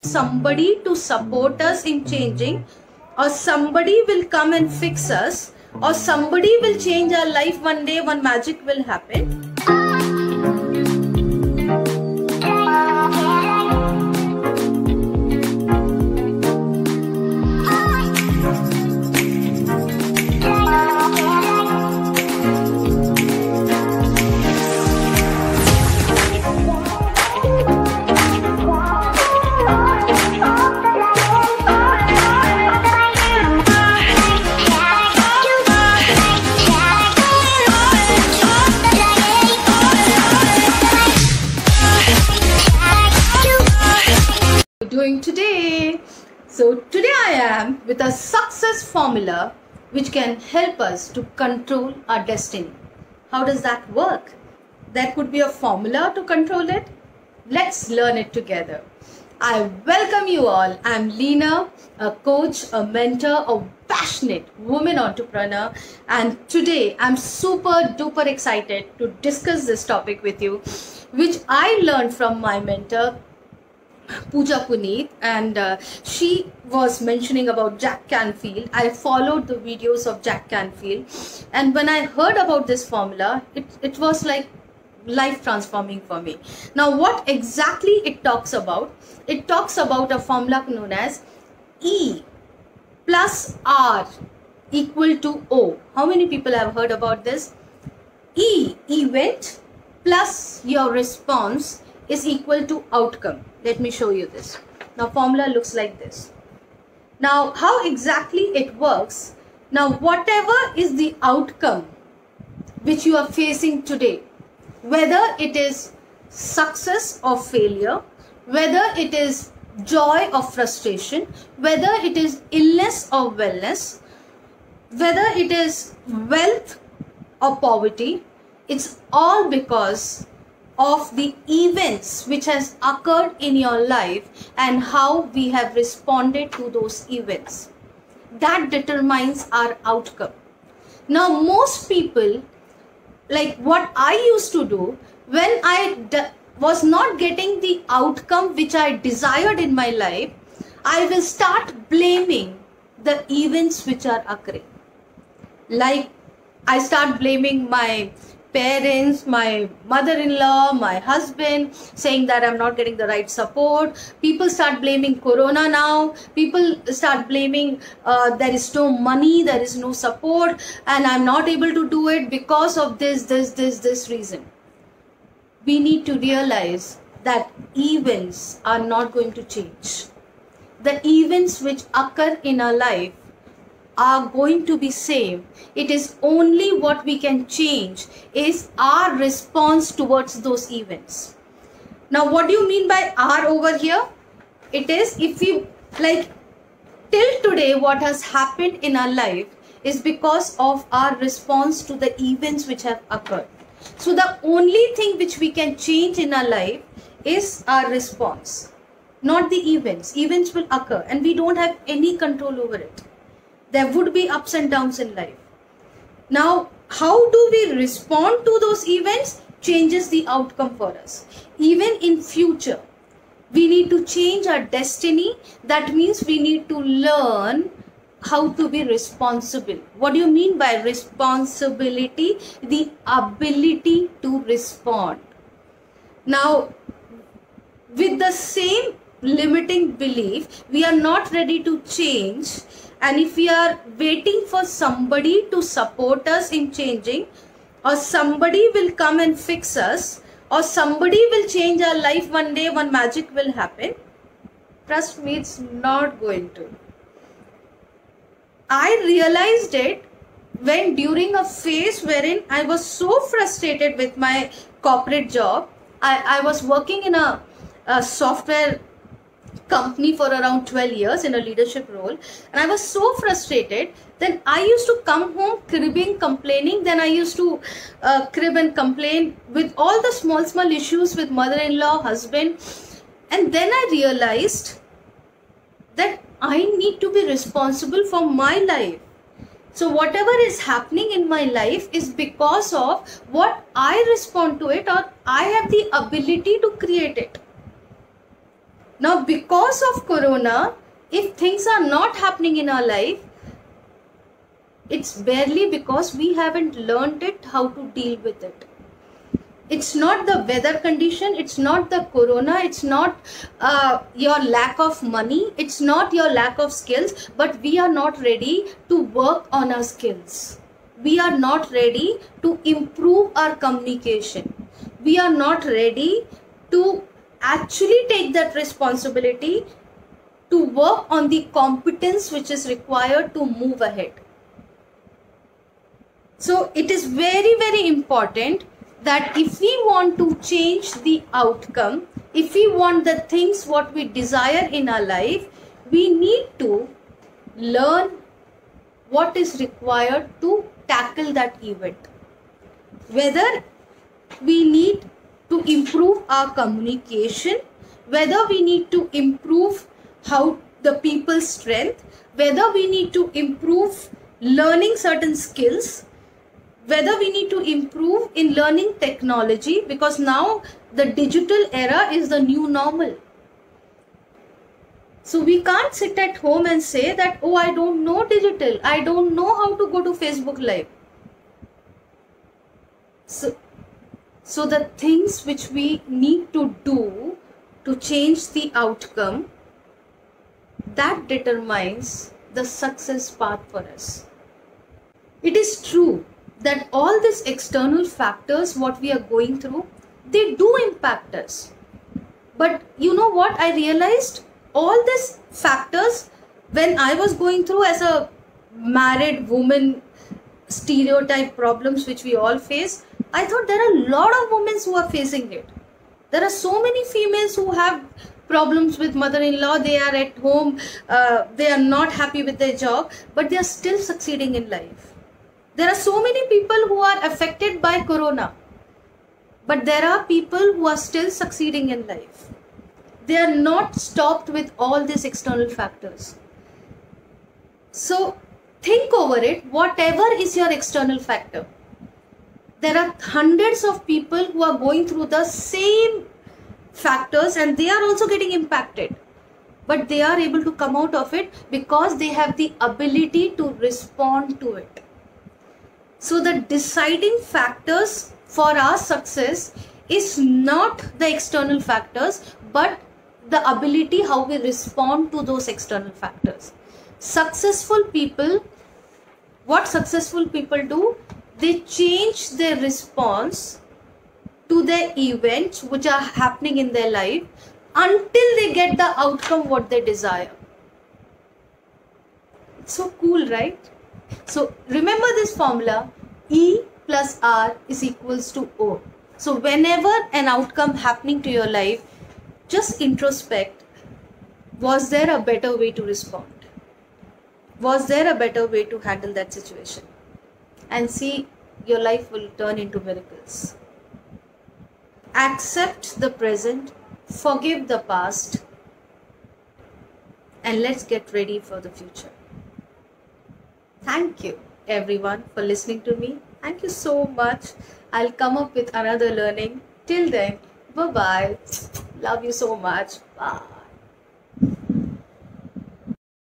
somebody to support us in changing, or somebody will come and fix us, or somebody will change our life one day, one magic will happen. Doing today. So today I am with a success formula which can help us to control our destiny. How does that work? There could be a formula to control it. Let's learn it together. I welcome you all. I'm Leena, a coach, a mentor, a passionate woman entrepreneur, and today I'm super duper excited to discuss this topic with you, which I learned from my mentor Pooja Puneet, and she was mentioning about Jack Canfield. I followed the videos of Jack Canfield, and when I heard about this formula, it was like life transforming for me. Now what exactly it talks about? It talks about a formula known as E plus R equal to O. How many people have heard about this? E, event, plus your response is equal to outcome. Let me show you this. Now formula looks like this. Now how exactly it works? Now whatever is the outcome which you are facing today, whether it is success or failure, whether it is joy or frustration, whether it is illness or wellness, whether it is wealth or poverty, it's all because of the events which has occurred in your life and how we have responded to those events. That determines our outcome. Now most people, like what I used to do when I was not getting the outcome which I desired in my life, I will start blaming the events which are occurring. Like I start blaming my parents, my mother-in-law, my husband, saying that I'm not getting the right support. People start blaming Corona now. People start blaming there is no money, there is no support, and I'm not able to do it because of this reason. We need to realize that events are not going to change. The events which occur in our life are going to be same. It is only what we can change is our response towards those events. Now what do you mean by R over here? It is, if we like till today what has happened in our life is because of our response to the events which have occurred. So the only thing which we can change in our life is our response, not the events. Events will occur and we don't have any control over it. There would be ups and downs in life. Now, how do we respond to those events? Changes the outcome for us. Even in future, we need to change our destiny. That means we need to learn how to be responsible. What do you mean by responsibility? The ability to respond. Now, with the same limiting belief, we are not ready to change. And if we are waiting for somebody to support us in changing, or somebody will come and fix us, or somebody will change our life one day, one magic will happen, trust me, it's not going to. I realized it when during a phase wherein I was so frustrated with my corporate job. I was working in a software company for around 12 years in a leadership role, and I was so frustrated. Then I used to come home cribbing, complaining. Then I used to crib and complain with all the small issues with mother-in-law, husband, and then I realized that I need to be responsible for my life. So whatever is happening in my life is because of what I respond to it, or I have the ability to create it. Now, because of Corona, if things are not happening in our life, it's barely because we haven't learned it how to deal with it. It's not the weather condition, it's not the Corona, it's not your lack of money, it's not your lack of skills, but we are not ready to work on our skills. We are not ready to improve our communication. We are not ready to actually take that responsibility to work on the competence which is required to move ahead. So it is very, very important that if we want to change the outcome, if we want the things what we desire in our life, we need to learn what is required to tackle that event. Whether we need to improve our communication, whether we need to improve how the people's strength, whether we need to improve learning certain skills, whether we need to improve in learning technology, because now the digital era is the new normal. So we can't sit at home and say that, oh, I don't know digital, I don't know how to go to Facebook Live. So the things which we need to do to change the outcome, that determines the success path for us. It is true that all these external factors what we are going through, they do impact us. But you know what I realized? All these factors, when I was going through as a married woman, stereotype problems which we all face, I thought there are a lot of women who are facing it. There are so many females who have problems with mother-in-law, they are at home, they are not happy with their job, but they are still succeeding in life. There are so many people who are affected by Corona, but there are people who are still succeeding in life. They are not stopped with all these external factors. So think over it, whatever is your external factor. There are hundreds of people who are going through the same factors and they are also getting impacted. But they are able to come out of it because they have the ability to respond to it. So the deciding factors for our success is not the external factors, but the ability how we respond to those external factors. Successful people, what successful people do? They change their response to the events which are happening in their life until they get the outcome what they desire. It's so cool, right? So remember this formula, E plus R is equals to O. So whenever an outcome happening to your life, just introspect, was there a better way to respond? Was there a better way to handle that situation? And see, your life will turn into miracles. Accept the present, forgive the past, and let's get ready for the future. Thank you everyone for listening to me. Thank you so much. I'll come up with another learning. Till then, bye-bye. Love you so much. Bye.